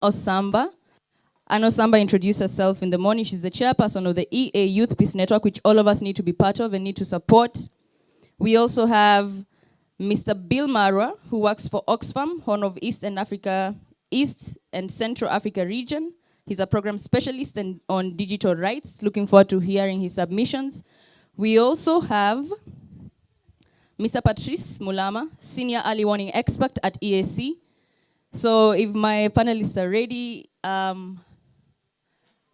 Osamba. Anne Osamba introduced herself in the morning. She's the chairperson of the EA Youth Peace Network, which all of us need to be part of and need to support. We also have Mr. Bill Marwa, who works for Oxfam, Horn of East and Central Africa region. He's a program specialist on digital rights. Looking forward to hearing his submissions. We also have Mr. Patrice Mulama, senior early warning expert at EAC. So if my panelists are ready,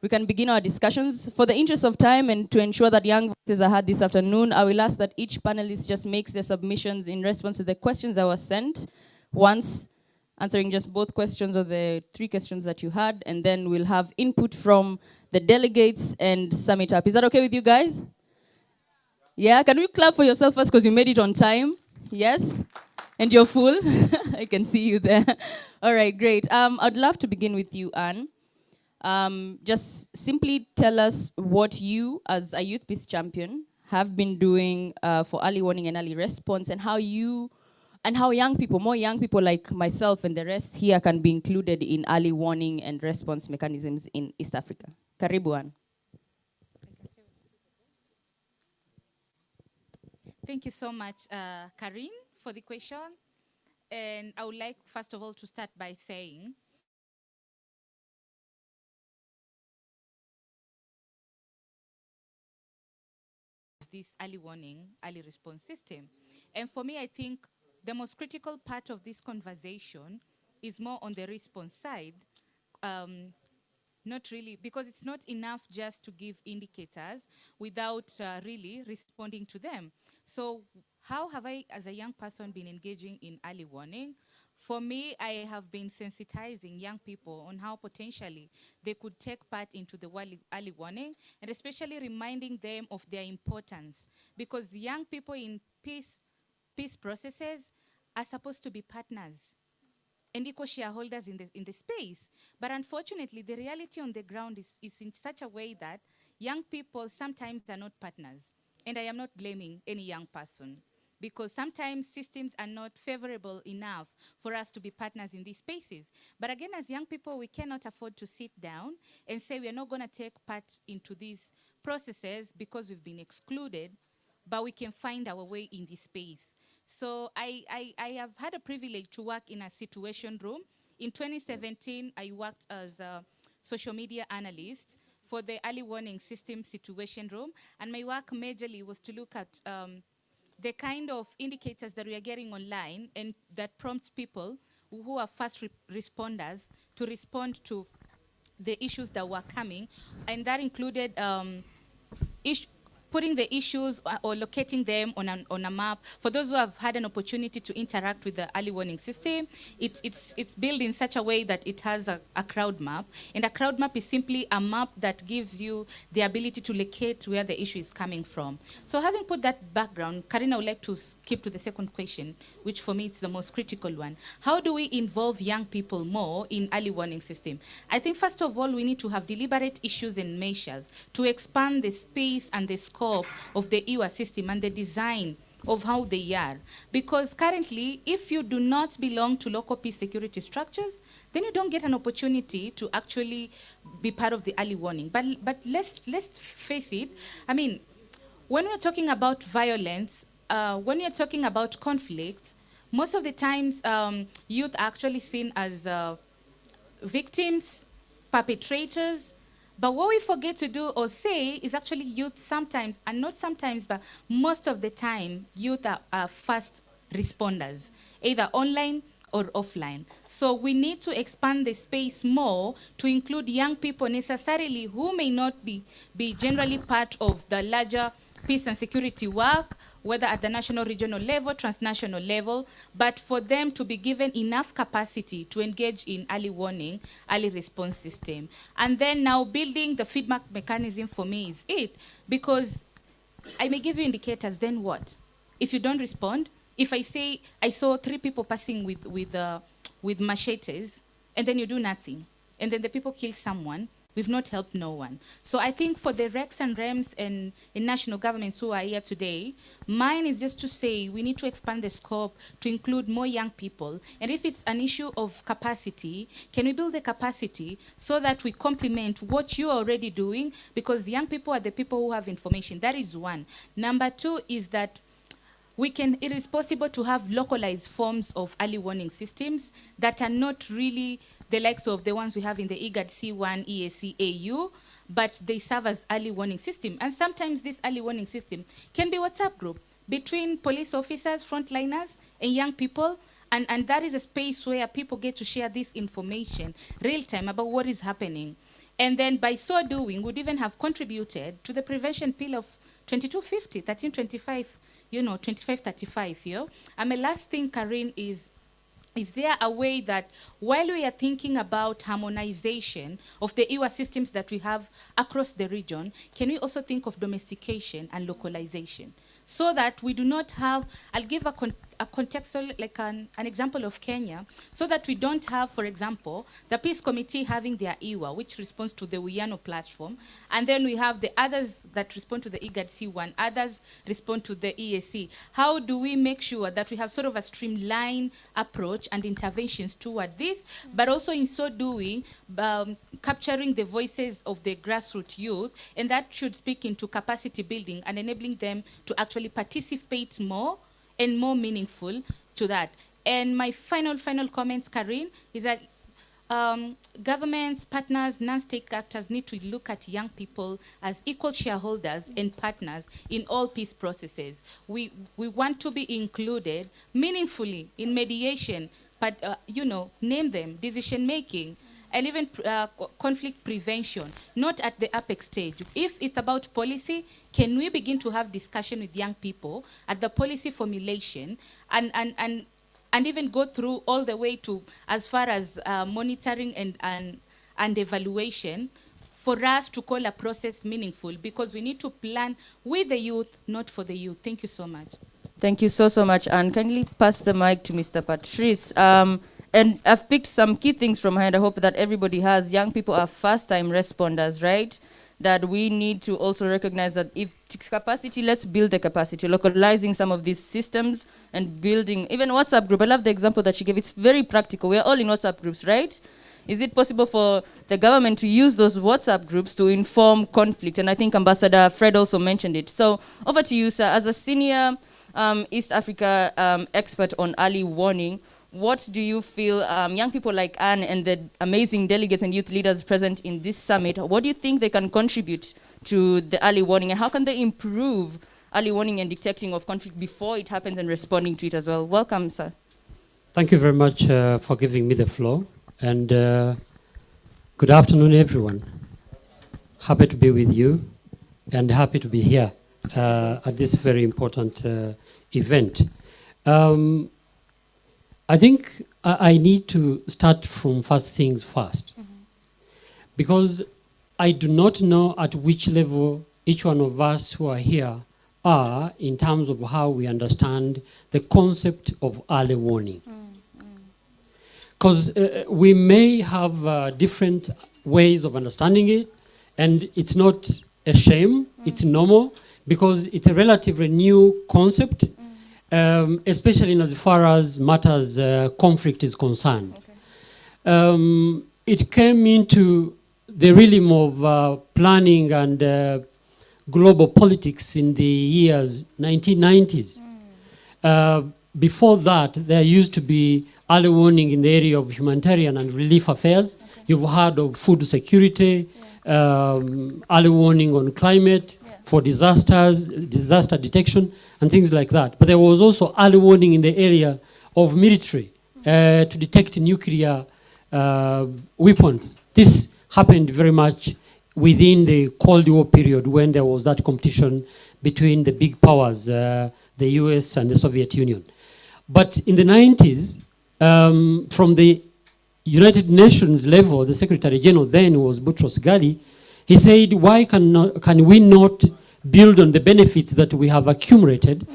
we can begin our discussions. For the interest of time and to ensure that young voices are heard this afternoon, I will ask that each panelist just makes their submissions in response to the questions that were sent, once answering just both questions or the 3 questions that you had, and then we'll have input from the delegates and sum it up. Is that okay with you guys? Yeah, can we clap for yourself first because you made it on time? Yes? And you're full? I can see you there. All right, great. I'd love to begin with you, Anne. Just simply tell us what you, as a youth peace champion, have been doing for early warning and early response, and how young people, more young people like myself and the rest here, can be included in early warning and response mechanisms in East Africa. Karibu, Anne. Thank you so much, Karine, for the question. And I would like, first of all, to start by saying this early warning, early response system. And for me, I think the most critical part of this conversation is more on the response side. Not really, because it's not enough just to give indicators without really responding to them. So how have I, as a young person, been engaging in early warning? For me, I have been sensitizing young people on how potentially they could take part into the early warning, and especially reminding them of their importance. Because young people in peace processes are supposed to be partners and equal shareholders in the space. But unfortunately, the reality on the ground is in such a way that young people sometimes are not partners. And I am not blaming any young person, because sometimes systems are not favorable enough for us to be partners in these spaces. But again, as young people, we cannot afford to sit down and say we are not going to take part into these processes because we've been excluded, but we can find our way in this space. So I have had a privilege to work in a situation room. In 2017, I worked as a social media analyst for the early warning system situation room. And my work majorly was to look at the kind of indicators that we are getting online and that prompts people who are first responders to respond to the issues that were coming. And that included putting the issues or locating them on a map. For those who have had an opportunity to interact with the early warning system, it's built in such a way that it has a crowd map. And a crowd map is simply a map that gives you the ability to locate where the issue is coming from. So having put that background, Karina would like to skip to the second question, which for me is the most critical one. How do we involve young people more in early warning system? I think first of all, we need to have deliberate issues and measures to expand the space and the scope of the EWER system and the design of how they are. Because currently, if you do not belong to local peace security structures, then you don't get an opportunity to actually be part of the early warning. But let's face it, I mean, when we're talking about violence, when you're talking about conflict, most of the times youth are actually seen as victims, perpetrators. But what we forget to do or say is actually youth sometimes, and not sometimes, but most of the time, youth are first responders, either online or offline. So we need to expand the space more to include young people necessarily who may not be generally part of the larger peace and security work, whether at the national, regional level, transnational level, but for them to be given enough capacity to engage in early warning, early response system. And then now building the feedback mechanism for me is it, because I may give you indicators, then what? If you don't respond, if I say I saw 3 people passing with machetes, and then you do nothing, and then the people kill someone, we've not helped no one. So I think for the Rex and Rems and national governments who are here today, mine is just to say we need to expand the scope to include more young people. And if it's an issue of capacity, can we build the capacity so that we complement what you're already doing? Because young people are the people who have information. That is one. Number two is that it is possible to have localized forms of early warning systems that are not really the likes of the ones we have in the IGAD C1, EAC, AU, but they serve as early warning system. And sometimes this early warning system can be WhatsApp group between police officers, frontliners, and young people. And that is a space where people get to share this information real time about what is happening. And then by so doing, would even have contributed to the prevention pill of 2250, 1325, 2535, And my last thing, Karine, is there a way that while we are thinking about harmonization of the EWER systems that we have across the region, can we also think of domestication and localization? So that we do not have, I'll give a contextual, like an example of Kenya, so that we don't have, for example, the Peace Committee having their EWER, which responds to the Wiano platform, and then we have the others that respond to the IGAD C1, others respond to the EAC. How do we make sure that we have sort of a streamlined approach and interventions toward this, but also in so doing, capturing the voices of the grassroots youth, and that should speak into capacity building and enabling them to actually participate more and more meaningful to that. And my final comments, Karine, is that governments, partners, non-state actors need to look at young people as equal shareholders and partners in all peace processes. We want to be included meaningfully in mediation, but name them, decision making, and even conflict prevention, not at the apex stage. If it's about policy, can we begin to have discussion with young people at the policy formulation and even go through all the way to as far as monitoring and evaluation for us to call a process meaningful, because we need to plan with the youth, not for the youth. Thank you so much. Thank you so much. And kindly pass the mic to Mr. Patrice. And I've picked some key things from her, and I hope that everybody has. Young people are first-time responders, right? That we need to also recognize that if capacity, let's build the capacity, localizing some of these systems and building, even WhatsApp group. I love the example that she gave. It's very practical. We're all in WhatsApp groups, right? Is it possible for the government to use those WhatsApp groups to inform conflict? And I think Ambassador Fred also mentioned it. So over to you, sir. As a senior East Africa expert on early warning, what do you feel young people like Anne and the amazing delegates and youth leaders present in this summit, what do you think they can contribute to the early warning, and how can they improve early warning and detecting of conflict before it happens and responding to it as well? Welcome, sir. Thank you very much for giving me the floor, and good afternoon, everyone. Happy to be with you and happy to be here at this very important event. I think I need to start from first things first, because I do not know at which level each one of us who are here are in terms of how we understand the concept of early warning. Because we may have different ways of understanding it, and it's not a shame, it's normal, because it's a relatively new concept. Especially in as far as matters conflict is concerned. Okay. It came into the realm of planning and global politics in the years 1990s. Before that, there used to be early warning in the area of humanitarian and relief affairs. Okay. You've heard of food security, early warning on climate, for disasters, disaster detection, and things like that. But there was also early warning in the area of military to detect nuclear weapons. This happened very much within the Cold War period, when there was that competition between the big powers, the US and the Soviet Union. But in the 90s, from the United Nations level, the Secretary General then was Boutros Ghali. He said, why can we not build on the benefits that we have accumulated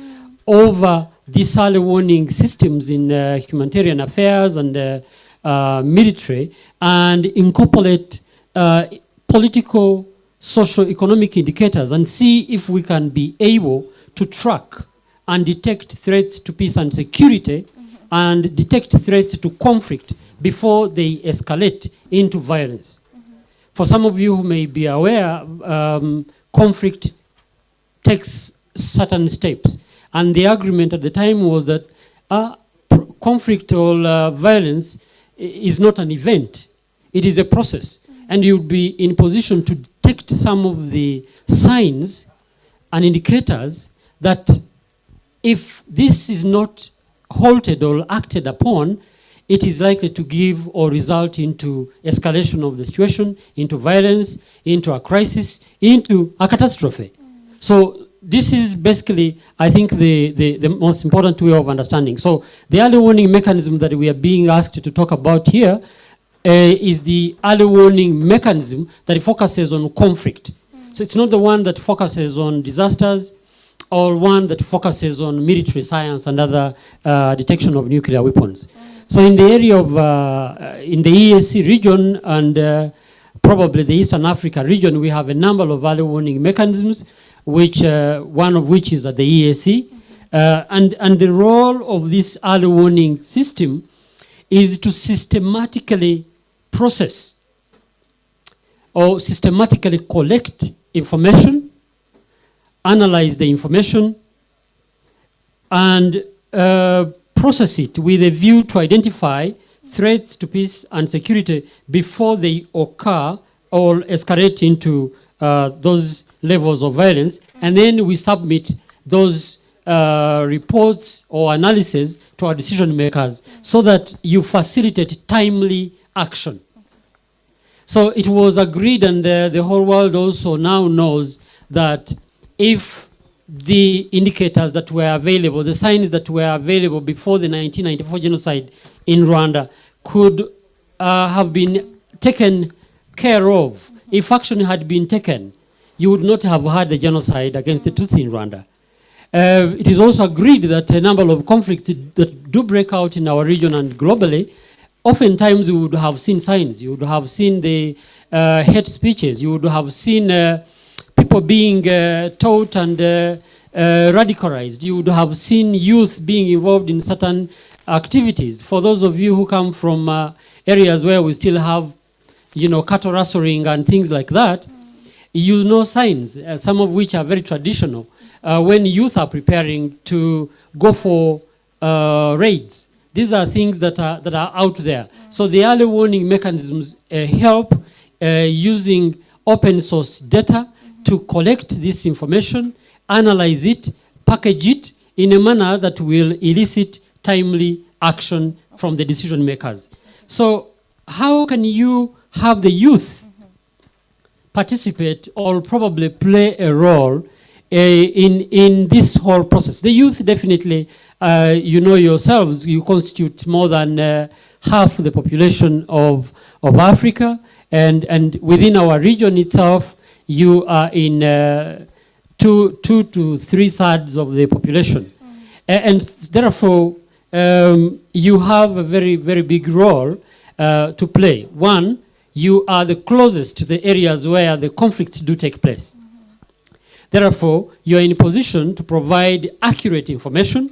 over these early warning systems in humanitarian affairs and military, and incorporate political, social, economic indicators and see if we can be able to track and detect threats to peace and security and detect threats to conflict before they escalate into violence. For some of you who may be aware, conflict takes certain steps. And the agreement at the time was that conflict or violence is not an event. It is a process. And you'll be in position to detect some of the signs and indicators that if this is not halted or acted upon, it is likely to give or result into escalation of the situation, into violence, into a crisis, into a catastrophe. So this is basically, I think, the most important way of understanding. So the early warning mechanism that we are being asked to talk about here is the early warning mechanism that focuses on conflict. So it's not the one that focuses on disasters or one that focuses on military science and other detection of nuclear weapons. So in the area of, in the EAC region and probably the Eastern Africa region, we have a number of early warning mechanisms, which one of which is at the EAC. And the role of this early warning system is to systematically process or systematically collect information, analyze the information, and process it with a view to identify threats to peace and security before they occur or escalate into those levels of violence. And then we submit those reports or analysis to our decision makers so that you facilitate timely action. So it was agreed, and the whole world also now knows that if the indicators that were available, the signs that were available before the 1994 genocide in Rwanda could have been taken care of, if action had been taken, you would not have had the genocide against the Tutsi in Rwanda. It is also agreed that a number of conflicts that do break out in our region and globally, oftentimes you would have seen signs. You would have seen the hate speeches. You would have seen people being taught and radicalized. You would have seen youth being involved in certain activities. For those of you who come from areas where we still have, cattle rustling and things like that, you know signs, some of which are very traditional. When youth are preparing to go for raids, these are things that are out there. So the early warning mechanisms help using open source data to collect this information, analyze it, package it in a manner that will elicit timely action from the decision makers. So how can you have the youth participate or probably play a role in this whole process? The youth definitely, yourselves, you constitute more than half the population of Africa, and within our region itself, you are in 2 to 3/3 of the population. And therefore, you have a very, very big role to play. One, you are the closest to the areas where the conflicts do take place. Therefore, you are in a position to provide accurate information.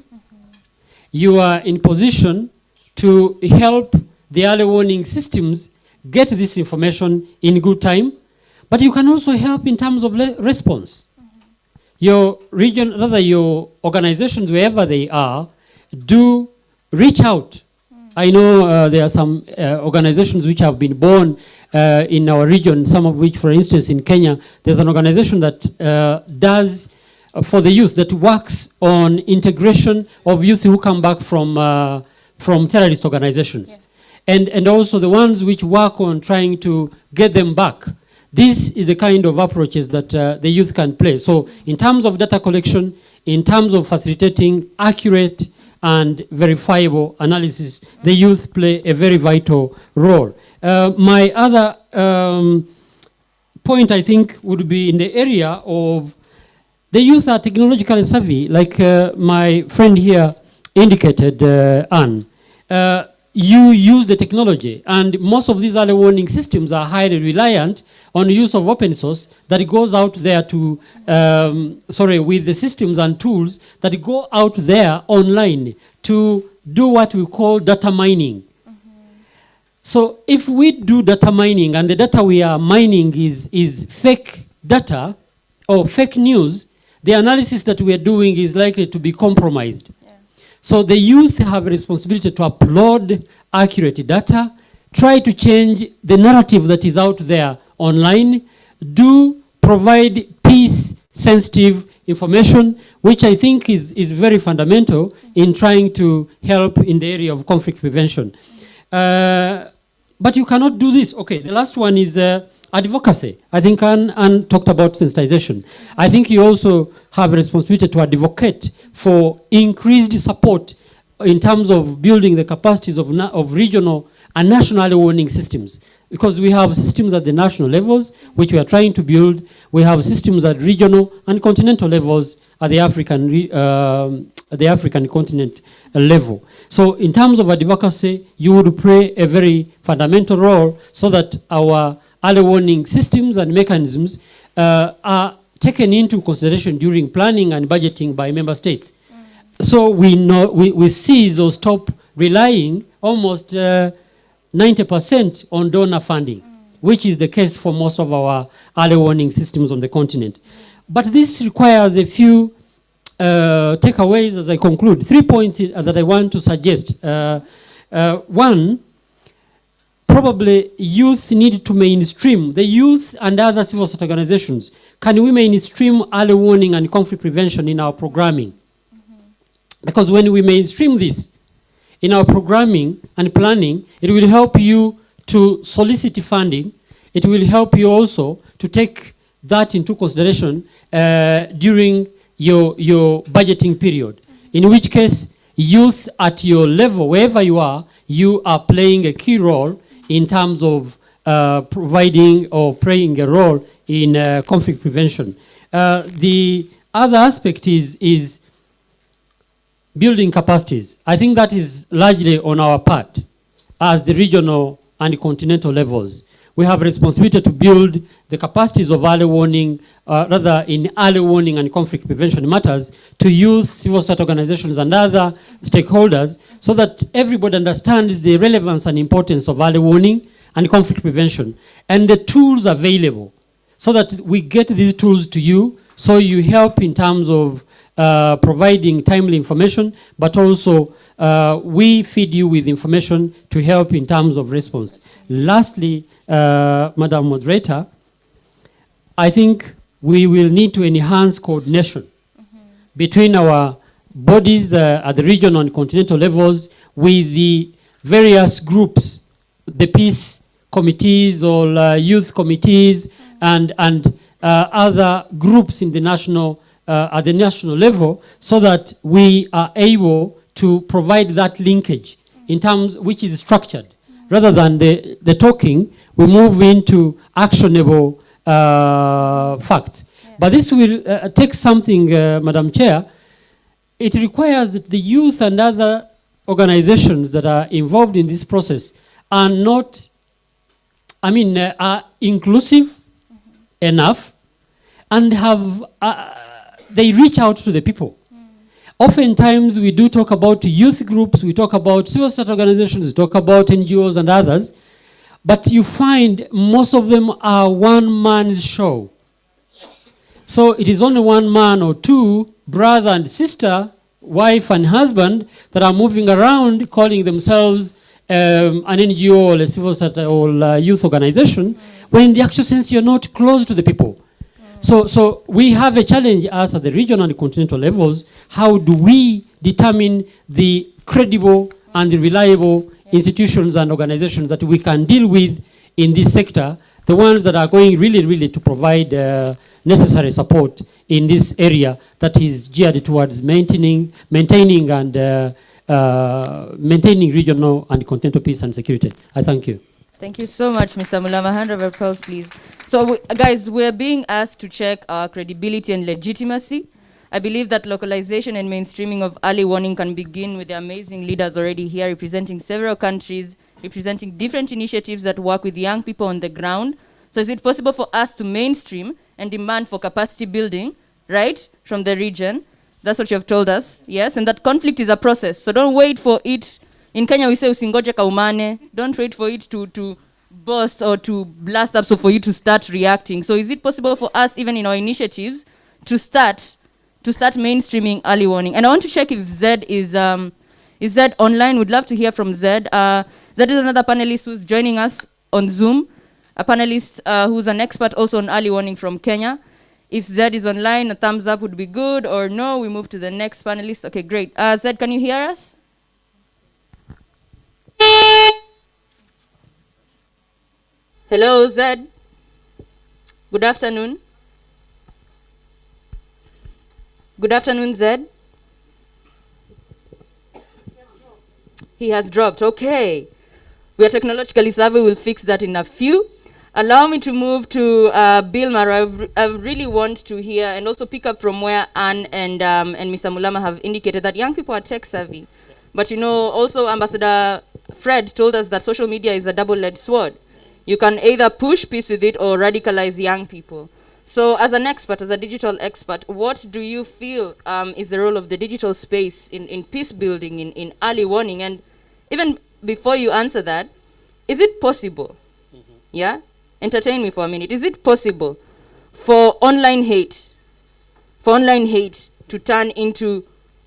You are in position to help the early warning systems get this information in good time. But you can also help in terms of response. Your region, rather your organizations, wherever they are, do reach out. I know there are some organizations which have been born in our region, some of which, for instance, in Kenya, there's an organization that does for the youth, that works on integration of youth who come back from terrorist organizations. Yeah. And also the ones which work on trying to get them back. This is the kind of approaches that the youth can play. So in terms of data collection, in terms of facilitating accurate and verifiable analysis, the youth play a very vital role. My other point, I think, would be in the area of the youth are technologically savvy, like my friend here indicated, Anne. You use the technology, and most of these early warning systems are highly reliant on use of open source that goes out there to, with the systems and tools that go out there online to do what we call data mining. So if we do data mining and the data we are mining is fake data or fake news, the analysis that we are doing is likely to be compromised. Yeah. So the youth have a responsibility to upload accurate data, try to change the narrative that is out there online, do provide peace-sensitive information, which I think is very fundamental in trying to help in the area of conflict prevention. But you cannot do this. Okay, the last one is advocacy. I think Anne talked about sensitization. I think you also have a responsibility to advocate for increased support in terms of building the capacities of regional and national early warning systems. Because we have systems at the national levels, which we are trying to build. We have systems at regional and continental levels at the African continent level. So in terms of advocacy, you would play a very fundamental role so that our early warning systems and mechanisms are taken into consideration during planning and budgeting by member states. So we cease or stop relying almost 90% on donor funding, which is the case for most of our early warning systems on the continent. But this requires a few takeaways as I conclude. 3 points that I want to suggest. One, probably youth need to mainstream. The youth and other civil society organizations, can we mainstream early warning and conflict prevention in our programming? Because when we mainstream this in our programming and planning, it will help you to solicit funding. It will help you also to take that into consideration during your budgeting period. In which case, youth at your level, wherever you are playing a key role in terms of providing or playing a role in conflict prevention. The other aspect is building capacities. I think that is largely on our part as the regional and continental levels. We have a responsibility to build the capacities of early warning, rather in early warning and conflict prevention matters to youth, civil society organizations and other stakeholders so that everybody understands the relevance and importance of early warning and conflict prevention and the tools available so that we get these tools to you so you help in terms of providing timely information, but also we feed you with information to help in terms of response. Lastly, Madam Moderator, I think we will need to enhance coordination between our bodies at the regional and continental levels with the various groups, the peace committees or youth committees and other groups in the national at the national level so that we are able to provide that linkage in terms which is structured. Rather than the talking, we move into actionable facts. Yeah. But this will take something, Madam Chair. It requires that the youth and other organizations that are involved in this process are not, are inclusive enough and have they reach out to the people. Oftentimes we do talk about youth groups, we talk about civil society organizations, we talk about NGOs and others, but you find most of them are one-man's show. So it is only one man or two, brother and sister, wife and husband, that are moving around calling themselves an NGO or a civil society or youth organization, when in the actual sense you're not close to the people. So we have a challenge as at the regional and continental levels. How do we determine the credible and the reliable institutions and organizations that we can deal with in this sector, the ones that are going really to provide necessary support in this area that is geared towards maintaining and maintaining regional and continental peace and security. I thank you. Thank you so much, Mr. Mulama. Hand of applause, please. So, guys, we're being asked to check our credibility and legitimacy. I believe that localization and mainstreaming of early warning can begin with the amazing leaders already here representing several countries, representing different initiatives that work with young people on the ground So is it possible for us to mainstream and demand for capacity building, right, from the region? That's what you have told us, yes? And that conflict is a process. So don't wait for it. In Kenya, we say usingoje kaumane. Don't wait for it to burst or to blast up so for you to start reacting. So is it possible for us, even in our initiatives, to start mainstreaming early warning? And I want to check if Zed is Zed online. Would love to hear from Zed. Zed is another panelist who's joining us on Zoom, a panelist who's an expert also on early warning from Kenya. If Zed is online, a thumbs up would be good, or no, we move to the next panelist. Okay, great. Zed, can you hear us? Hello, Zed. Good afternoon. Good afternoon, Zed. He has dropped. Okay. We are technologically savvy. We'll fix that in a few. Allow me to move to Bill Mara. I really want to hear and also pick up from where Anne and Mr. Mulama have indicated that young people are tech savvy. But you know, also Ambassador Fred told us that social media is a double-edged sword. You can either push peace with it or radicalize young people. So as an expert, as a digital expert, what do you feel is the role of the digital space in peace building, in early warning? And even before you answer that, is it possible, yeah? Entertain me for a minute. Is it possible for online hate to turn into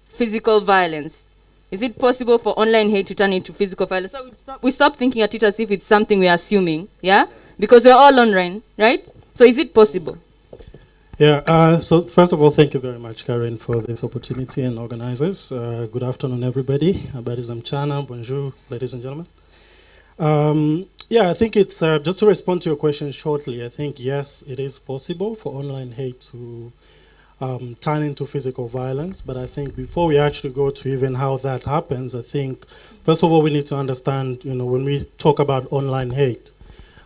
physical violence? Is it possible for online hate to turn into physical violence? So we stop thinking at it as if it's something we're assuming, yeah? Because we're all online, right? So is it possible? Yeah, so first of all, thank you very much, Karen, for this opportunity and organizers. Good afternoon, everybody. Habari za mchana, bonjour, ladies and gentlemen. Yeah, I think it's, just to respond to your question shortly, I think, yes, it is possible for online hate to turn into physical violence. But I think before we actually go to even how that happens, I think, first of all, we need to understand, you know, when we talk about online hate,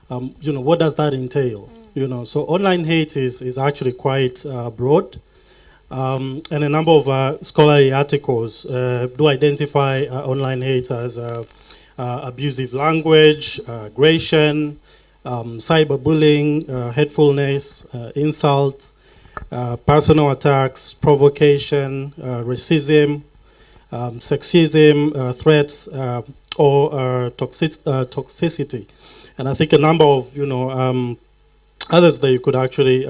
you know, what does that entail? You know, so online hate is actually quite broad. And a number of scholarly articles do identify online hate as abusive language, aggression, cyberbullying, hatefulness, insult, personal attacks, provocation, racism, sexism, threats, or toxicity. And I think a number of, you know, others that you could actually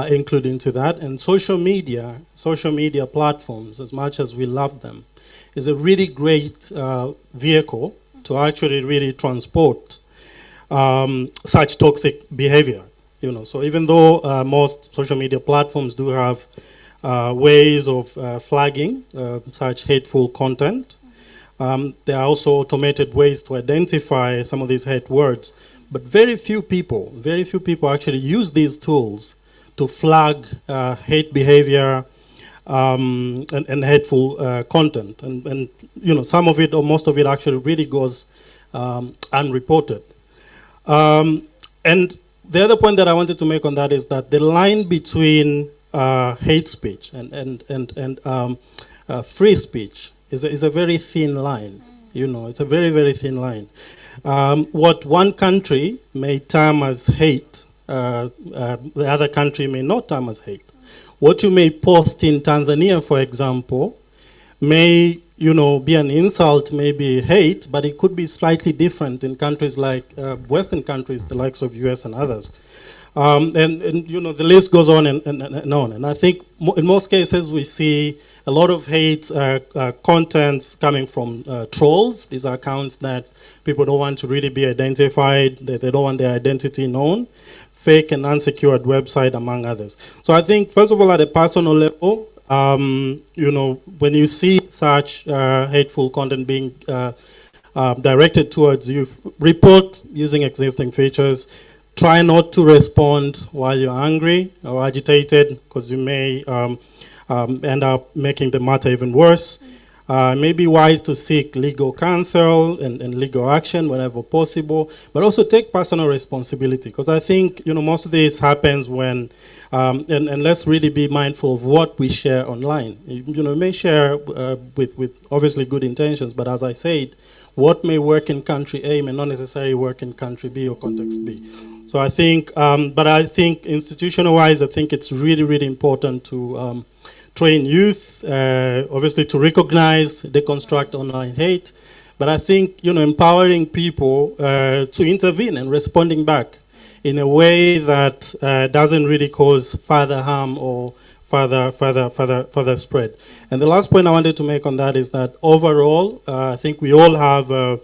include into that. And social media platforms, as much as we love them, is a really great vehicle to actually really transport such toxic behavior. You know, so even though most social media platforms do have ways of flagging such hateful content, there are also automated ways to identify some of these hate words. But very few people actually use these tools to flag hate behavior and hateful content. And you know, some of it or most of it actually really goes unreported. And the other point that I wanted to make on that is that the line between hate speech and free speech is a very thin line. You know, it's a very, very thin line. What one country may term as hate, the other country may not term as hate. What you may post in Tanzania, for example, may, you know, be an insult, maybe hate, but it could be slightly different in countries like Western countries, the likes of US and others. And you know, the list goes on and on. And I think in most cases we see a lot of hate contents coming from trolls. These are accounts that people don't want to really be identified, they don't want their identity known, fake and unsecured website, among others. So I think, first of all, at a personal level, you know, when you see such hateful content being directed towards you, report using existing features. Try not to respond while you're angry or agitated, because you may end up making the matter even worse. It may be wise to seek legal counsel and legal action whenever possible, but also take personal responsibility, because I think, you know, most of this happens when, and let's really be mindful of what we share online. You know, we may share with obviously good intentions, but as I said, what may work in country A may not necessarily work in country B or context B. So I think, but I think institutional-wise, I think it's really, really important to train youth, obviously to recognize, deconstruct online hate. But I think, empowering people to intervene and responding back in a way that doesn't really cause further harm or further spread. And the last point I wanted to make on that is that overall, I think we all have a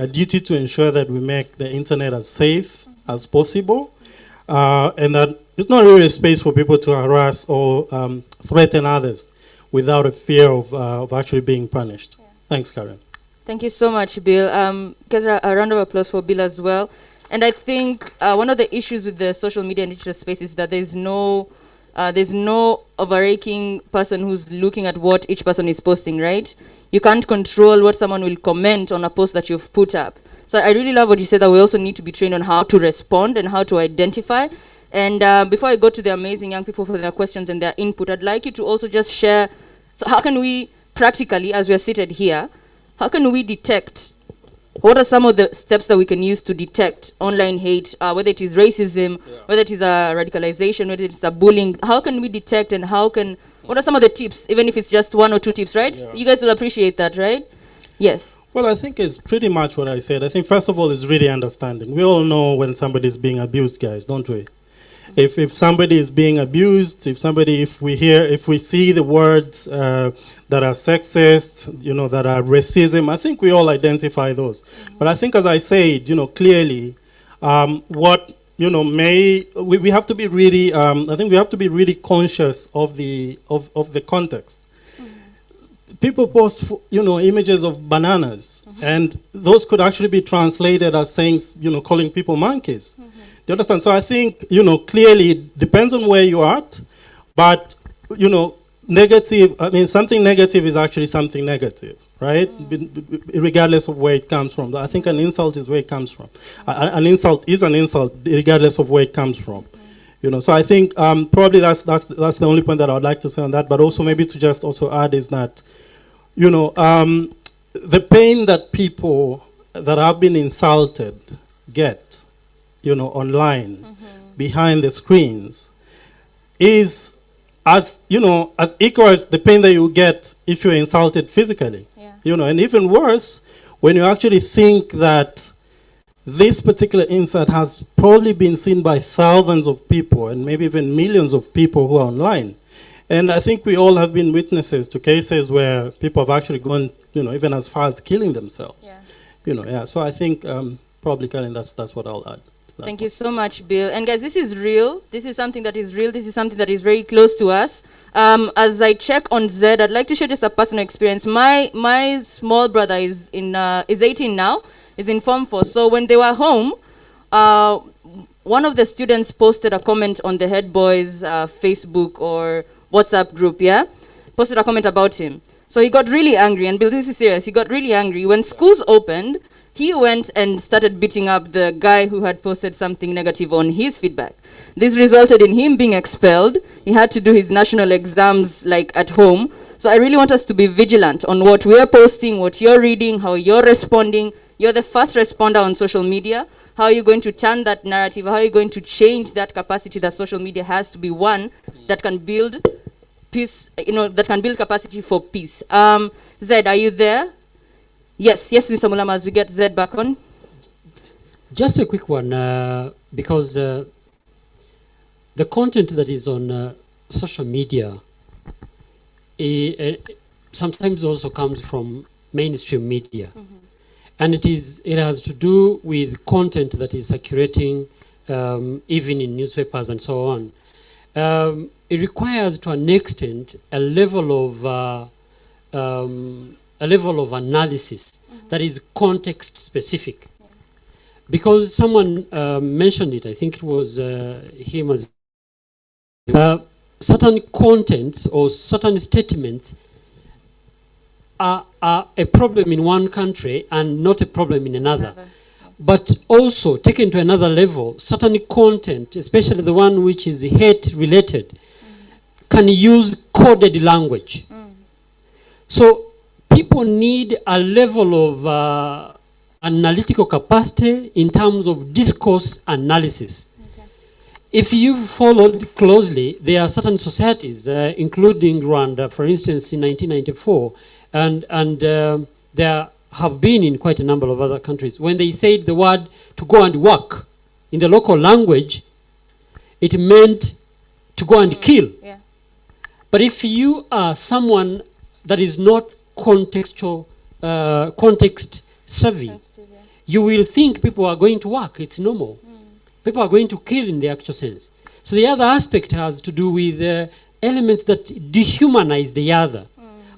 duty to ensure that we make the internet as safe as possible, and that it's not really a space for people to harass or threaten others without a fear of actually being punished. Yeah. Thanks, Karen. Thank you so much, Bill. Guys, a round of applause for Bill as well. And I think one of the issues with the social media and digital space is that there's no overarching person who's looking at what each person is posting, right? You can't control what someone will comment on a post that you've put up. So I really love what you said, that we also need to be trained on how to respond and how to identify. And before I go to the amazing young people for their questions and their input, I'd like you to also just share, so how can we practically, as we're seated here, how can we detect, what are some of the steps that we can use to detect online hate, whether it is racism, whether it is radicalization, whether it's bullying? How can we detect, and what are some of the tips, even if it's just 1 or 2 tips, right? Yeah. You guys will appreciate that, right? Yes. Well, I think it's pretty much what I said. I think, first of all, is really understanding. We all know when somebody is being abused, guys, don't we? If somebody is being abused, if we see the words that are sexist, that are racism, I think we all identify those. But I think, as I said, clearly, we have to be really, I think we have to be really conscious of the context. People post, images of bananas, and those could actually be translated as saying, calling people monkeys. Do you understand? So I think, clearly it depends on where you are at, but, negative, something negative is actually something negative, right? Regardless of where it comes from. I think an insult is where it comes from. An insult is an insult, regardless of where it comes from. So I think probably that's the only point that I would like to say on that, but also maybe to just also add is that, the pain that people that have been insulted get, online, behind the screens, is as equal as the pain that you get if you're insulted physically. Yeah. And even worse, when you actually think that this particular insult has probably been seen by thousands of people and maybe even millions of people who are online. And I think we all have been witnesses to cases where people have actually gone, even as far as killing themselves. Yeah. So I think probably, Karen, that's what I'll add. Thank you so much, Bill. And guys, this is real. This is something that is real. This is something that is very close to us. As I check on Zed, I'd like to share just a personal experience. My small brother is 18 now, is in Form 4. So when they were home, one of the students posted a comment on the head boys' Facebook or WhatsApp group, posted a comment about him. So he got really angry, and Bill, this is serious. He got really angry. When schools opened, he went and started beating up the guy who had posted something negative on his feedback. This resulted in him being expelled. He had to do his national exams at home. So I really want us to be vigilant on what we are posting, what you're reading, how you're responding. You're the first responder on social media. How are you going to turn that narrative? How are you going to change that capacity that social media has to be one that can build peace, that can build capacity for peace? Zed, are you there? Yes, Mr. Mulama, as we get Zed back on. Just a quick one, because the content that is on social media sometimes also comes from mainstream media. And it has to do with content that is circulating even in newspapers and so on. It requires, to an extent, a level of analysis that is context specific. Because someone mentioned it, I think it was him as certain contents or certain statements are a problem in one country and not a problem in another. But also, taken to another level, certain content, especially the one which is hate related, can use coded language. So people need a level analytical capacity in terms of discourse analysis. If you followed closely, there are certain societies, including Rwanda, for instance, in 1994, and there have been in quite a number of other countries. When they said the word to go and work in the local language, it meant to go and kill. Yeah. But if you are someone that is not contextual, context savvy, you will think people are going to work. It's normal. People are going to kill in the actual sense. So the other aspect has to do with elements that dehumanize the other,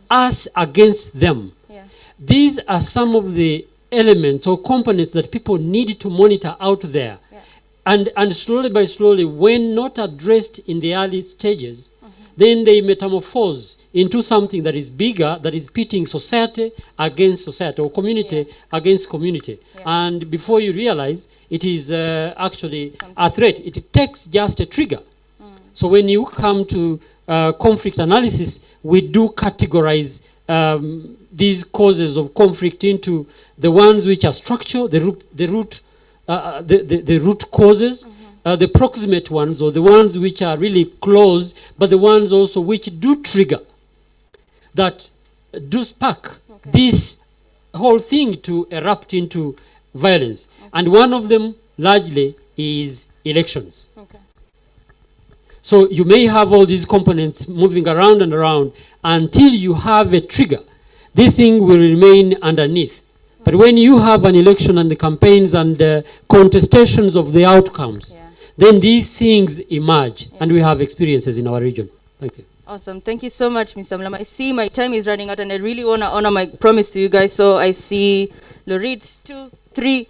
us against them. Yeah. These are some of the elements or components that people need to monitor out there. Yeah. And slowly by slowly, when not addressed in the early stages, then they metamorphose into something that is bigger, that is pitting society against society, or community against community. Yeah. And before you realize, it is actually a threat. It takes just a trigger. So when you come to conflict analysis, we do categorize these causes of conflict into the ones which are structural, the root causes, the proximate ones, or the ones which are really close, but the ones also which do trigger, that do spark this whole thing to erupt into violence. And one of them largely is elections. Okay. So you may have all these components moving around and around until you have a trigger. This thing will remain underneath. But when you have an election and the campaigns and contestations of the outcomes, then these things emerge, and we have experiences in our region. Thank you. Awesome. Thank you so much, Mr. Mlama. I see my time is running out, and I really want to honor my promise to you guys. So I see Lorit, 2, 3.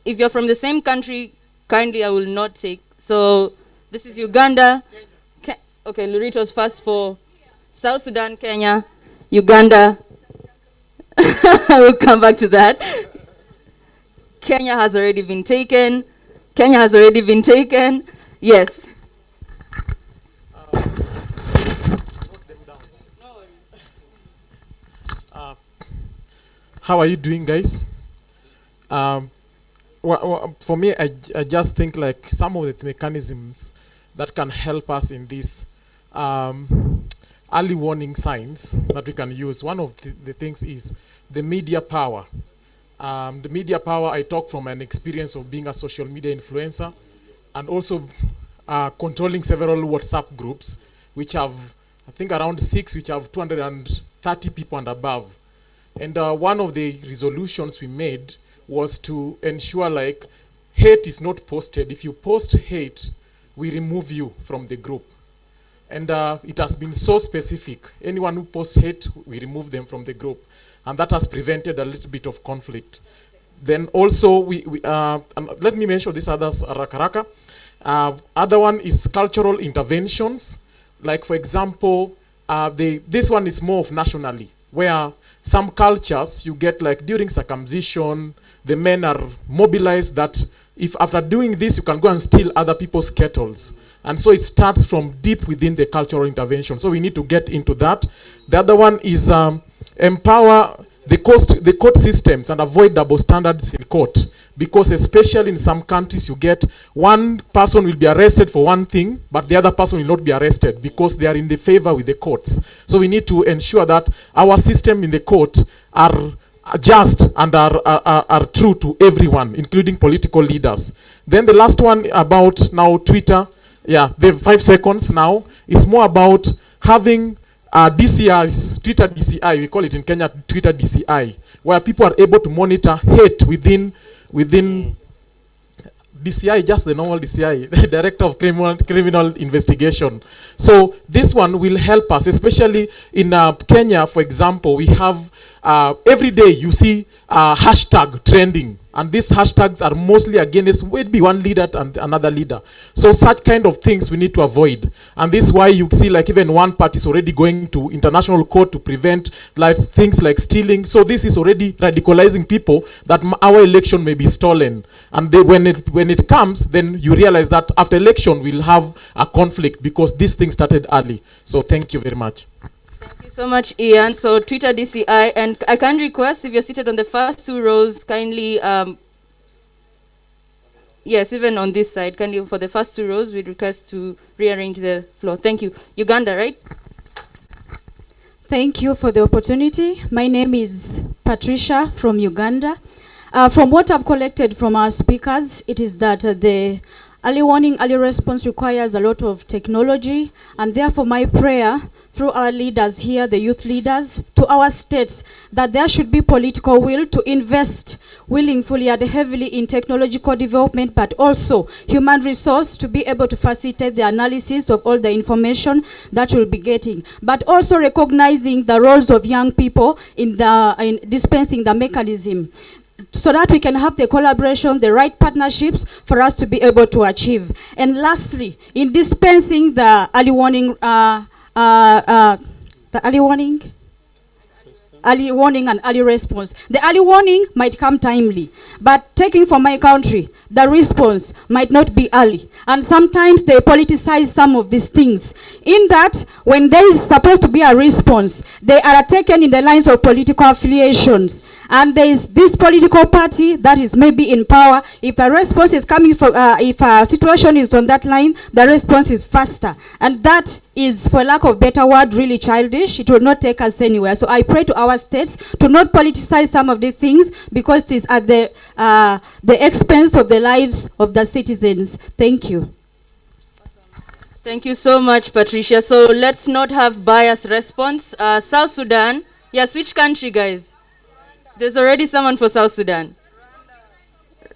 If you're from the same country, kindly I will not take. So this is Uganda. Okay, Lorit was first for South Sudan, Kenya, Uganda. We'll come back to that. Kenya has already been taken. Kenya has already been taken. Yes. How are you doing, guys? For me, I just think like some of the mechanisms that can help us in this early warning signs that we can use. One of the things is the media power. The media power, I talk from an experience of being a social media influencer and also controlling several WhatsApp groups, which have, I think around 6, which have 230 people and above. And one of the resolutions we made was to ensure like hate is not posted. If you post hate, we remove you from the group. And it has been so specific. Anyone who posts hate, we remove them from the group. And that has prevented a little bit of conflict. Then also, and let me mention this others, Rakaraka. Other one is cultural interventions. Like for example, this one is more of nationally, where some cultures you get like during circumcision, the men are mobilized that if after doing this, you can go and steal other people's kettles. And so it starts from deep within the cultural intervention. So we need to get into that. The other one is empower the court systems and avoid double standards in court. Because especially in some countries, you get one person will be arrested for one thing, but the other person will not be arrested because they are in the favor with the courts. So we need to ensure that our system in the court are just and are true to everyone, including political leaders. Then the last one about now Twitter, the 5 seconds now, is more about having DCIs, Twitter DCI, we call it in Kenya Twitter DCI, where people are able to monitor hate within DCI, just the normal DCI, the Director of Criminal Investigation. So this one will help us, especially in Kenya, for example, we have every day you see hashtag trending. And these hashtags are mostly against maybe one leader and another leader. So such kind of things we need to avoid. And this is why you see like even one party is already going to international court to prevent like things like stealing. So this is already radicalizing people that our election may be stolen. And when it comes, then you realize that after election we'll have a conflict because this thing started early. So thank you very much. Thank you so much, Ian. So Twitter DCI, and I can request if you're seated on the first two rows, kindly, yes, even on this side, kindly for the first two rows, we'd request to rearrange the floor. Thank you. Uganda, right? Thank you for the opportunity. My name is Patricia from Uganda. From what I've collected from our speakers, it is that the early warning, early response requires a lot of technology, and therefore my prayer through our leaders here, the youth leaders, to our states, that there should be political will to invest willingly and heavily in technological development, but also human resource to be able to facilitate the analysis of all the information that we'll be getting, but also recognizing the roles of young people in dispensing the mechanism, so that we can have the collaboration, the right partnerships for us to be able to achieve. And lastly, in dispensing the early warning, early warning and early response. The early warning might come timely, but taking from my country, the response might not be early. And sometimes they politicize some of these things. In that, when there is supposed to be a response, they are taken in the lines of political affiliations. And there is this political party that is maybe in power. If a response is coming from, if a situation is on that line, the response is faster. And that is, for lack of better word, really childish. It will not take us anywhere. So I pray to our states to not politicize some of these things, because it is at the expense of the lives of the citizens. Thank you. Thank you so much, Patricia. So let's not have biased response. South Sudan. Yes, which country, guys? There's already someone for South Sudan.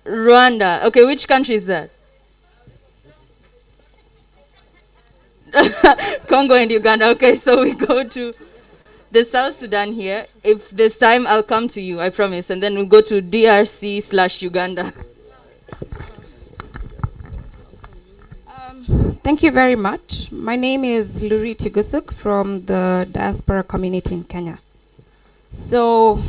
Rwanda. Okay, which country is that? Congo and Uganda. Okay, so we go to the South Sudan here. If there's time, I'll come to you, I promise. And then we'll go to DRC/Uganda. Thank you very much. My name is Luri Tigusuk from the diaspora community in Kenya. So,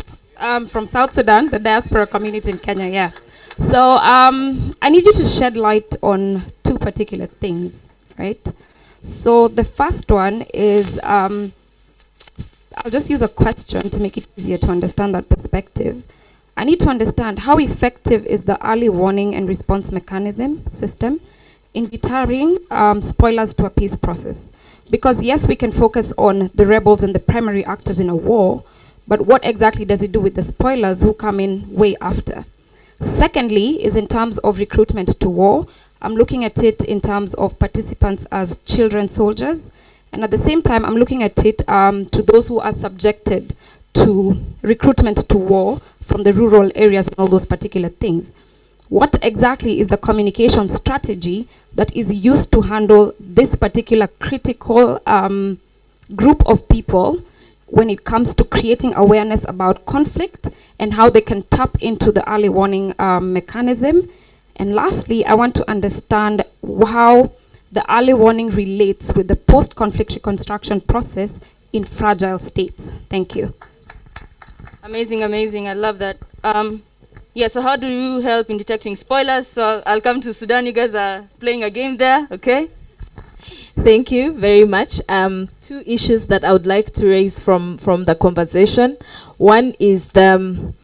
from South Sudan, the diaspora community in Kenya, yeah. So, I need you to shed light on two particular things, right? So, the first one is, I'll just use a question to make it easier to understand that perspective. I need to understand how effective is the early warning and response mechanism system in deterring spoilers to a peace process. Because yes, we can focus on the rebels and the primary actors in a war, but what exactly does it do with the spoilers who come in way after? Secondly, is in terms of recruitment to war. I'm looking at it in terms of participants as children soldiers, and at the same time, I'm looking at it to those who are subjected to recruitment to war from the rural areas and all those particular things. What exactly is the communication strategy that is used to handle this particular critical group of people when it comes to creating awareness about conflict and how they can tap into the early warning mechanism? And lastly, I want to understand how the early warning relates with the post-conflict reconstruction process in fragile states. Thank you. Amazing, amazing. I love that. Yeah, so how do you help in detecting spoilers? So I'll come to Sudan. You guys are playing a game there, okay? Thank you very much. Two issues that I would like to raise from the conversation. One is the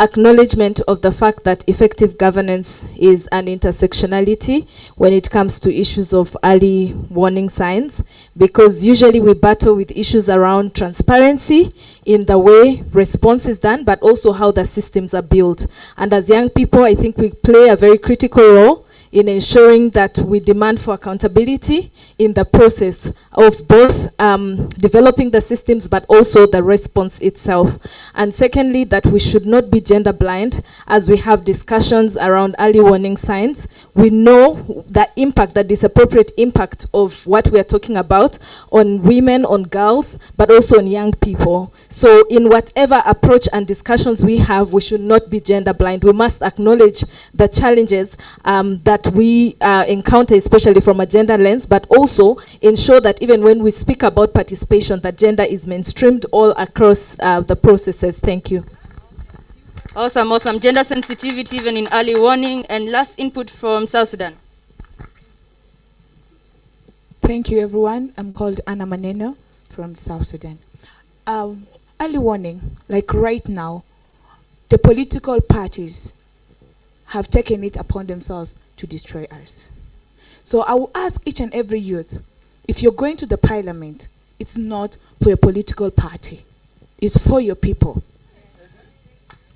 acknowledgement of the fact that effective governance is an intersectionality when it comes to issues of early warning signs, because usually we battle with issues around transparency in the way response is done, but also how the systems are built. And as young people, I think we play a very critical role in ensuring that we demand for accountability in the process of both developing the systems but also the response itself. And secondly, that we should not be gender blind as we have discussions around early warning signs. We know the impact, the disappropriate impact of what we are talking about on women, on girls, but also on young people. So in whatever approach and discussions we have, we should not be gender blind. We must acknowledge the challenges that we encounter, especially from a gender lens, but also ensure that even when we speak about participation, that gender is mainstreamed all across the processes. Thank you. Awesome, awesome. Gender sensitivity even in early warning. And last input from South Sudan. Thank you, everyone. I'm called Anna Maneno from South Sudan. early warning, like right now, the political parties have taken it upon themselves to destroy us. So I will ask each and every youth, if you're going to the parliament, it's not for a political party. It's for your people.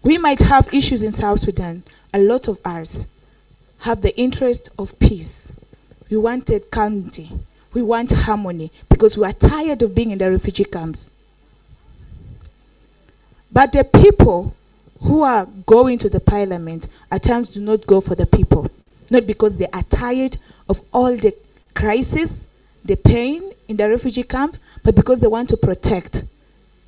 We might have issues in South Sudan. A lot of us have the interest of peace. We wanted calmity. We want harmony because we are tired of being in the refugee camps. But the people who are going to the parliament at times do not go for the people, not because they are tired of all the crisis, the pain in the refugee camp, but because they want to protect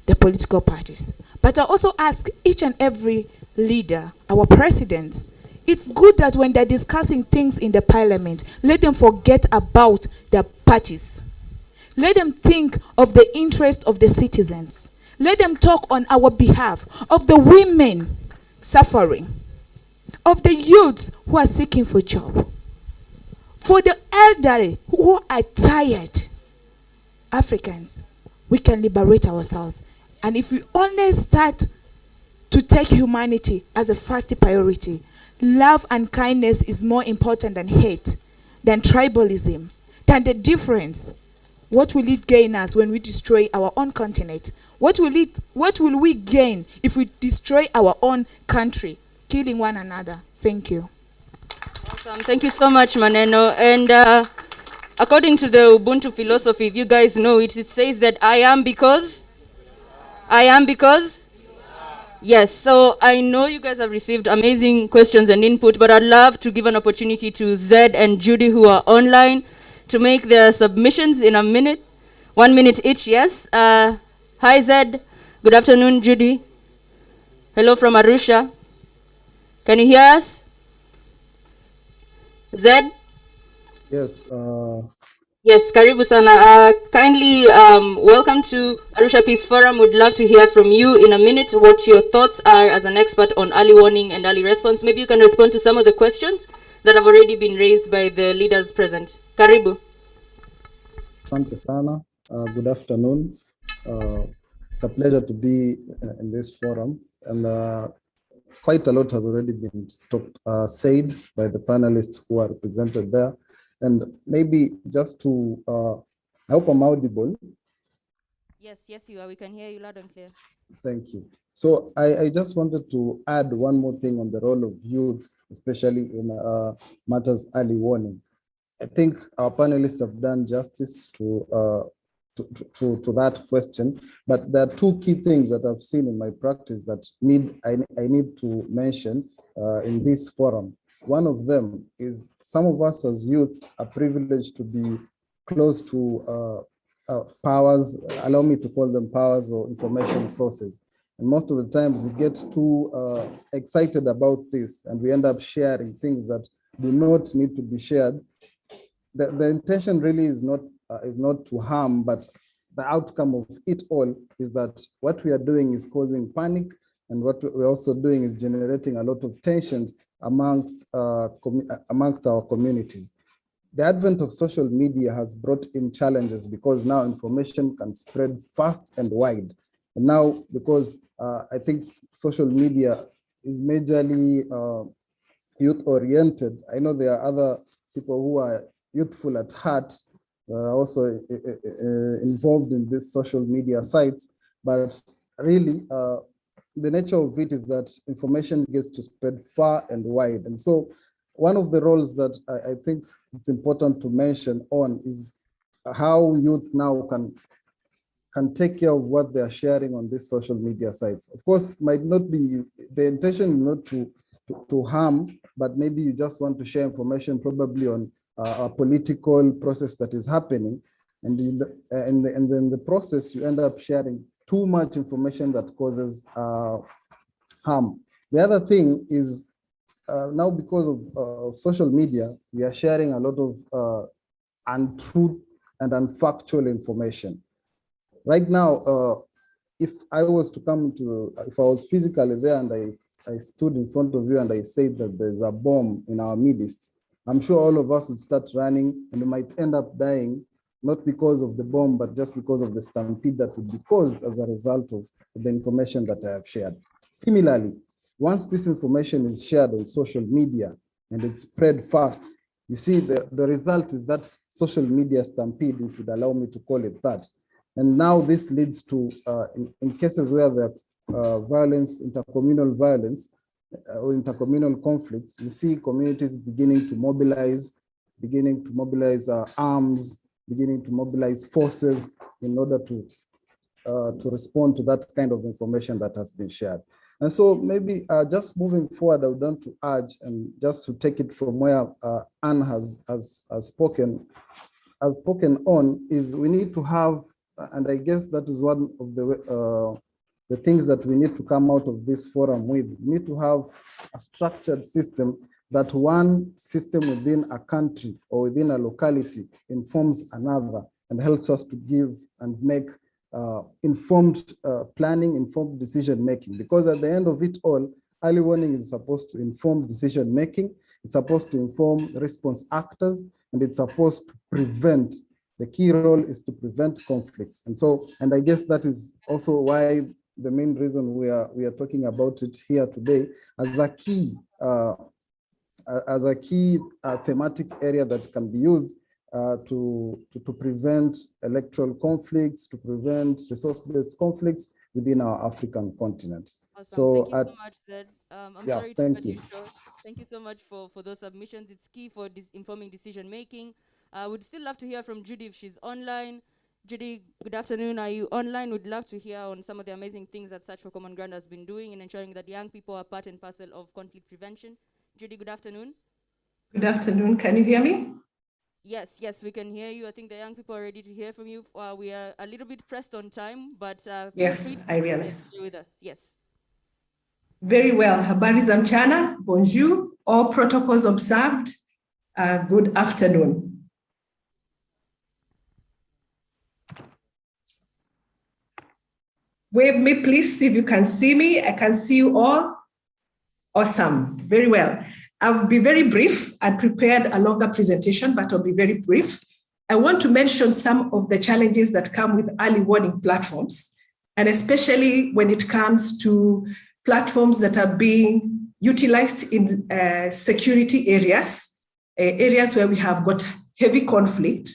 the political parties. But I also ask each and every leader, our presidents, it's good that when they're discussing things in the parliament, let them forget about the parties. Let them think of the interest of the citizens. Let them talk on our behalf of the women suffering, of the youths who are seeking for job, for the elderly who are tired. Africans, we can liberate ourselves. And if we only start to take humanity as a first priority, love and kindness is more important than hate, than tribalism, than the difference. What will it gain us when we destroy our own continent? What will we gain if we destroy our own country, killing one another? Thank you. Awesome. Thank you so much, Maneno. And according to the Ubuntu philosophy, if you guys know it, it says that I am because. Yes, so I know you guys have received amazing questions and input, but I'd love to give an opportunity to Zed and Judy who are online to make their submissions in a minute. 1 minute each, yes. Hi, Zed. Good afternoon, Judy. Hello from Arusha. Can you hear us? Zed? Yes. Yes, karibu sana. Kindly welcome to Arusha Peace Forum. Would love to hear from you in a minute what your thoughts are as an expert on early warning and early response. Maybe you can respond to some of the questions that have already been raised by the leaders present. Karibu. Asante sana. Good afternoon. It's a pleasure to be in this forum, and quite a lot has already been said by the panelists who are represented there. And maybe just to, I hope I'm audible. Yes, you are. We can hear you loud and clear. Thank you. So I just wanted to add one more thing on the role of youth, especially in matters early warning. I think our panelists have done justice to that question, but there are two key things that I've seen in my practice that I need to mention in this forum. One of them is some of us as youth are privileged to be close to powers, allow me to call them powers or information sources. And most of the times we get too excited about this and we end up sharing things that do not need to be shared. The intention really is not to harm, but the outcome of it all is that what we are doing is causing panic, and what we're also doing is generating a lot of tension amongst our communities. The advent of social media has brought in challenges because now information can spread fast and wide. And now, because I think social media is majorly youth-oriented, I know there are other people who are youthful at heart, also involved in these social media sites, but really the nature of it is that information gets to spread far and wide. And so one of the roles that I think it's important to mention on is how youth now can take care of what they are sharing on these social media sites. Of course, might not be, the intention not to harm, but maybe you just want to share information probably on a political process that is happening. And then the process, you end up sharing too much information that causes harm. The other thing is now because of social media, we are sharing a lot of untruth and unfactual information. Right now, if I was to if I was physically there and I stood in front of you and I said that there's a bomb in our midst, I'm sure all of us would start running and we might end up dying not because of the bomb, but just because of the stampede that would be caused as a result of the information that I have shared. Similarly, once this information is shared on social media and it's spread fast, you see the result is that social media stampede, if you'd allow me to call it that. And now this leads to, in cases where there violence, intercommunal violence, or intercommunal conflicts, you see communities beginning to mobilize arms, beginning to mobilize forces in order to respond to that kind of information that has been shared. And so maybe just moving forward, I would want to urge, and just to take it from where Anne has spoken on, is we need to have, and I guess that is one of the things that we need to come out of this forum with. We need to have a structured system, that one system within a country or within a locality informs another and helps us to give and make informed planning, informed decision making. Because at the end of it all, early warning is supposed to inform decision making, it's supposed to inform response actors, and it's supposed to prevent. The key role is to prevent conflicts. And so, and I guess that is also why the main reason we are talking about it here today as a key thematic area that can be used to prevent electoral conflicts, to prevent resource-based conflicts within our African continent. Awesome. So, thank you so much, Zed. I'm yeah, sorry to thank cut you. you short. Thank you so much for those submissions. It's key for informing decision making. Would still love to hear from Judy if she's online. Judy, good afternoon. Are you online? Would love to hear on some of the amazing things that Search for Common Ground has been doing in ensuring that young people are part and parcel of conflict prevention. Judy, good afternoon. Good afternoon. Can you hear me? Yes, we can hear you. I think the young people are ready to hear from you. We are a little bit pressed on time, but yes, I realize. With us. Yes. Very well. Habari za mchana, bonjour, all protocols observed. Good afternoon. Wave me, please, see if you can see me. I can see you all. Awesome. Very well. I'll be very brief. I prepared a longer presentation, but I'll be very brief. I want to mention some of the challenges that come with early warning platforms, and especially when it comes to platforms that are being utilized in security areas, areas where we have got heavy conflict,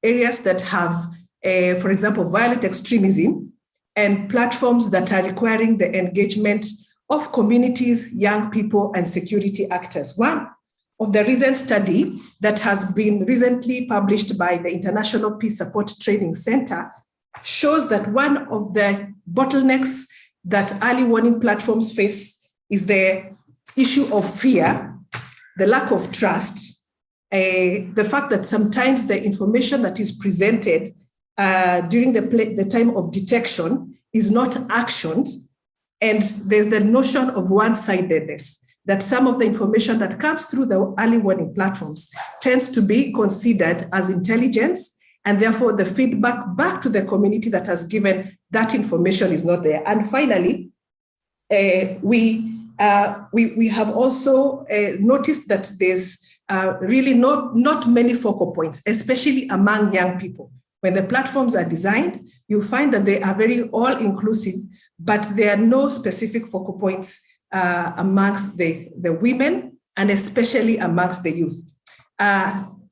areas that have, for example, violent extremism, and platforms that are requiring the engagement of communities, young people, and security actors. One of the recent study that has been recently published by the International Peace Support Training Center shows that one of the bottlenecks that early warning platforms face is the issue of fear, the lack of trust, the fact that sometimes the information that is presented during the time of detection is not actioned, and there's the notion of one-sidedness, that some of the information that comes through the early warning platforms tends to be considered as intelligence, and therefore the feedback back to the community that has given that information is not there. And finally, we have also noticed that there's really not many focal points, especially among young people. When the platforms are designed, you'll find that they are very all-inclusive, but there are no specific focal points amongst the women, and especially amongst the youth.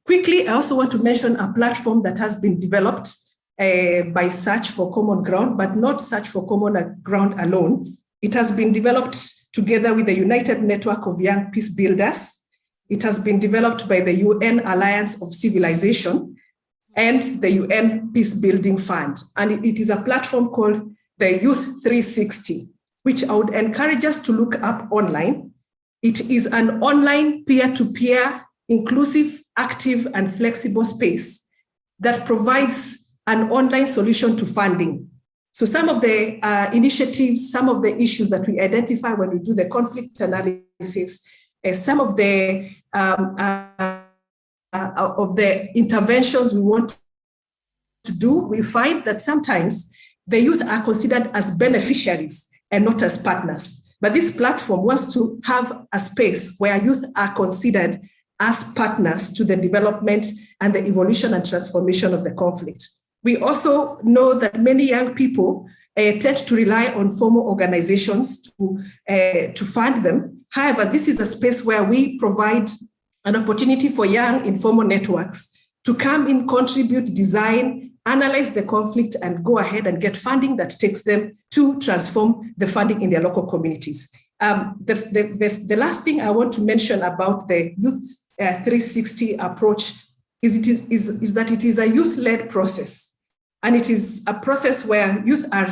Quickly, I also want to mention a platform that has been developed by Search for Common Ground, but not Search for Common Ground alone. It has been developed together with the United Network of Young Peace Builders. It has been developed by the UN Alliance of Civilization and the UN Peace Building Fund. And it is a platform called the Youth 360, which I would encourage us to look up online. It is an online peer-to-peer, inclusive, active, and flexible space that provides an online solution to funding. So some of the initiatives, some of the issues that we identify when we do the conflict analysis, some of the interventions we want to do, we find that sometimes the youth are considered as beneficiaries and not as partners. But this platform wants to have a space where youth are considered as partners to the development and the evolution and transformation of the conflict. We also know that many young people tend to rely on formal organizations to fund them. However, this is a space where we provide an opportunity for young informal networks to come in, contribute, design, analyze the conflict, and go ahead and get funding that takes them to transform the funding in their local communities. The last thing I want to mention about the Youth 360 approach is that it is a youth-led process. And it is a process where youth are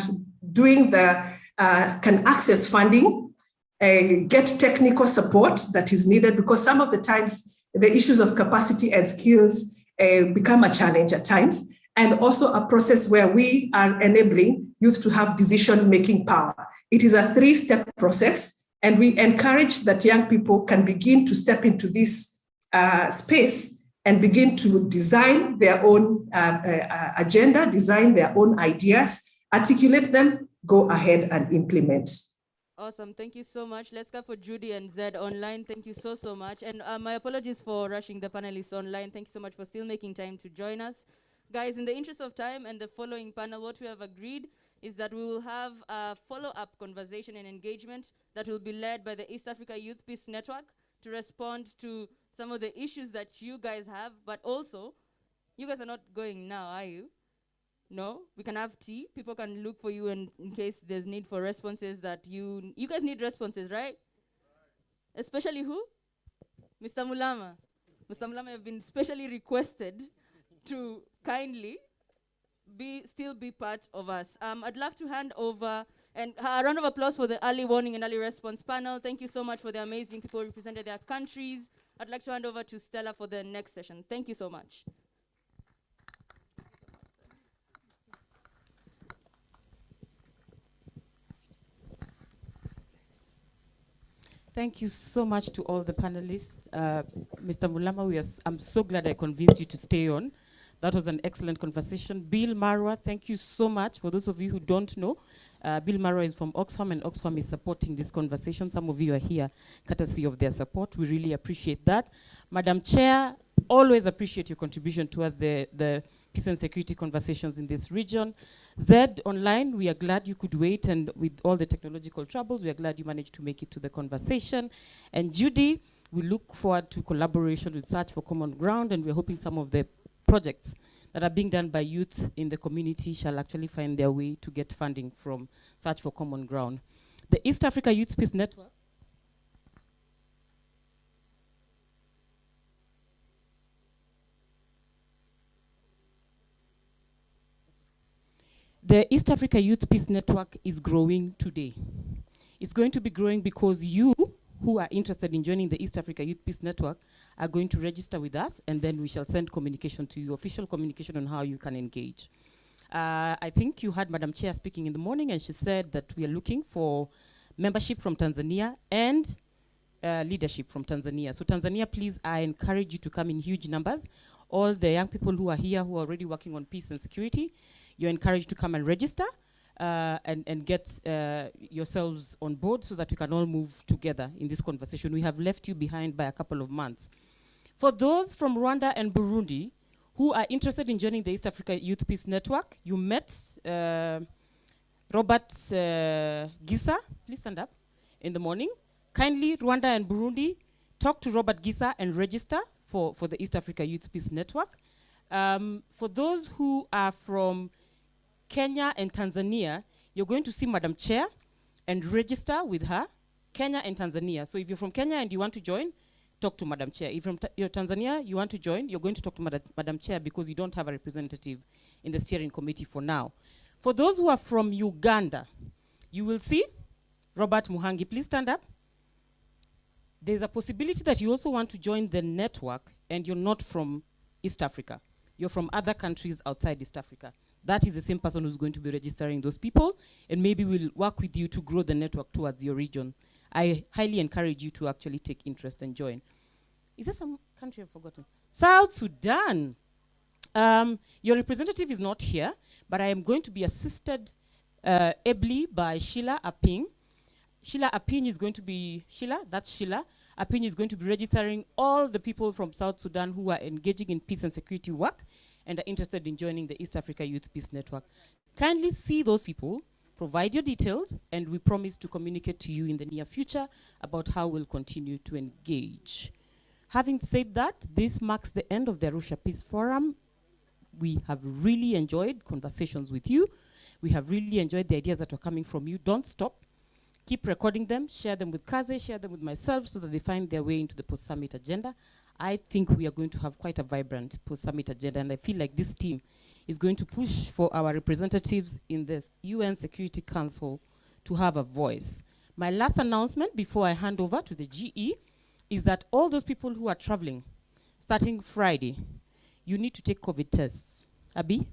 doing can access funding, get technical support that is needed, because some of the times the issues of capacity and skills become a challenge at times, and also a process where we are enabling youth to have decision-making power. It is a 3-step process, and we encourage that young people can begin to step into this space and begin to design their own agenda, design their own ideas, articulate them, go ahead and implement. Awesome, thank you so much. Let's go for Judy and Zed online. Thank you so much. And my apologies for rushing the panelists online. Thank you so much for still making time to join us. Guys, in the interest of time and the following panel, what we have agreed is that we will have a follow-up conversation and engagement that will be led by the East Africa Youth Peace Network to respond to some of the issues that you guys have, but also, you guys are not going now, are you? No? We can have tea. People can look for you in case there's need for responses that you guys need responses, right? Especially who? Mr. Mulama. Mr. Mulama, have been specially requested to kindly still be part of us. I'd love to hand over, and a round of applause for the early warning and early response panel. Thank you so much for the amazing people who represented their countries. I'd like to hand over to Stella for the next session. Thank you so much. Thank you so much to all the panelists. Mr. Mulama, I'm so glad I convinced you to stay on. That was an excellent conversation. Bill Marwa, thank you so much. For those of you who don't know, Bill Marwa is from Oxfam, and Oxfam is supporting this conversation. Some of you are here courtesy of their support. We really appreciate that. Madam Chair, always appreciate your contribution towards the peace and security conversations in this region. Zed online, we are glad you could wait, and with all the technological troubles, we are glad you managed to make it to the conversation. And Judy, we look forward to collaboration with Search for Common Ground, and we're hoping some of the projects that are being done by youth in the community shall actually find their way to get funding from Search for Common Ground. The East Africa Youth Peace Network The East Africa Youth Peace Network is growing today. It's going to be growing because you who are interested in joining the East Africa Youth Peace Network are going to register with us, and then we shall send communication to you, official communication on how you can engage. I think you heard Madam Chair speaking in the morning, and she said that we are looking for membership from Tanzania and leadership from Tanzania. So Tanzania, please, I encourage you to come in huge numbers. All the young people who are here who are already working on peace and security, you're encouraged to come and register and get yourselves on board so that we can all move together in this conversation. We have left you behind by a couple of months. For those from Rwanda and Burundi who are interested in joining the East Africa Youth Peace Network, you met Robert Gisa, please stand up, in the morning. Kindly, Rwanda and Burundi, talk to Robert Gisa and register for the East Africa Youth Peace Network. For those who are from Kenya and Tanzania, you're going to see Madam Chair and register with her, Kenya and Tanzania. So if you're from Kenya and you want to join, talk to Madam Chair. If you're Tanzania, you want to join, you're going to talk to Madam Chair because you don't have a representative in the steering committee for now. For those who are from Uganda, you will see Robert Muhangi. Please stand up. There's a possibility that you also want to join the network and you're not from East Africa. You're from other countries outside East Africa. That is the same person who's going to be registering those people, and maybe we'll work with you to grow the network towards your region. I highly encourage you to actually take interest and join. Is there some country I've forgotten? South Sudan. Your representative is not here, but I am going to be assisted ably by Sheila Aping. Sheila Aping is going to be, Sheila, that's Sheila. APIN is going to be registering all the people from South Sudan who are engaging in peace and security work and are interested in joining the East Africa Youth Peace Network. Kindly see those people, provide your details, and we promise to communicate to you in the near future about how we'll continue to engage. Having said that, this marks the end of the Arusha Peace Forum. We have really enjoyed conversations with you. We have really enjoyed the ideas that are coming from you. Don't stop. Keep recording them, share them with Kaze, share them with myself so that they find their way into the post-summit agenda. I think we are going to have quite a vibrant post-summit agenda, and I feel like this team is going to push for our representatives in the UN Security Council to have a voice. My last announcement before I hand over to the GE is that all those people who are traveling, starting Friday, you need to take COVID tests. Abi?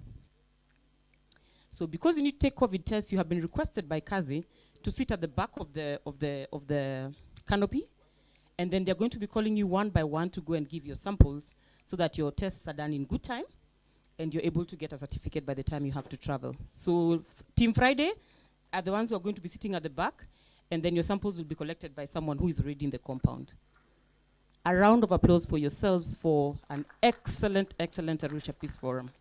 So because you need to take COVID tests, you have been requested by Kazi to sit at the back of the canopy, and then they're going to be calling you one by one to go and give your samples so that your tests are done in good time and you're able to get a certificate by the time you have to travel. So Team Friday are the ones who are going to be sitting at the back, and then your samples will be collected by someone who is already in the compound. A round of applause for yourselves for an excellent, excellent Arusha Peace Forum.